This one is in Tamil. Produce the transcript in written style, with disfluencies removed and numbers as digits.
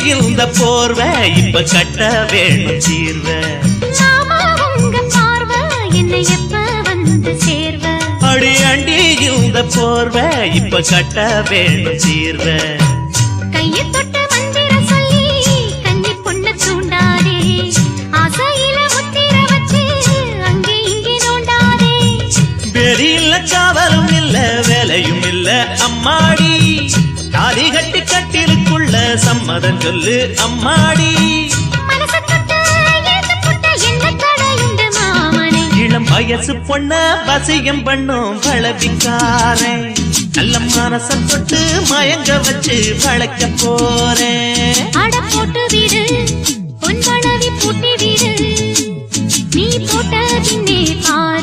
இந்த போர்வ இப்ப கட்ட வேணும் தீர்வ என்னை எப்ப வந்து சேர்வ அடி அண்டி இந்த போர்வ இப்ப கட்ட வேணும் தீர்வ கையை தொட்டு மந்திர சொல்லி கன்னி பொண்ணு தூண்டாதே ஆசையில முத்திர வச்சு அங்கே இங்கே நோண்டாதே வெளியில காவலும் இல்ல வேலையும் இல்ல அம்மாடி தாலி கட்டி கட்டிலுக்குள்ள சம்மதம் சொல்லு அம்மாடி இளம் வயசு பொண்ண வசியம் பண்ணும் பழபிக்காரன் நல்ல மனச தொட்டு மயங்க வச்சு பழக்க போறேன் அட போட்டு வீடு பொன் பழவி பூட்டி வீடு நீ போட்ட பின்னே பாரு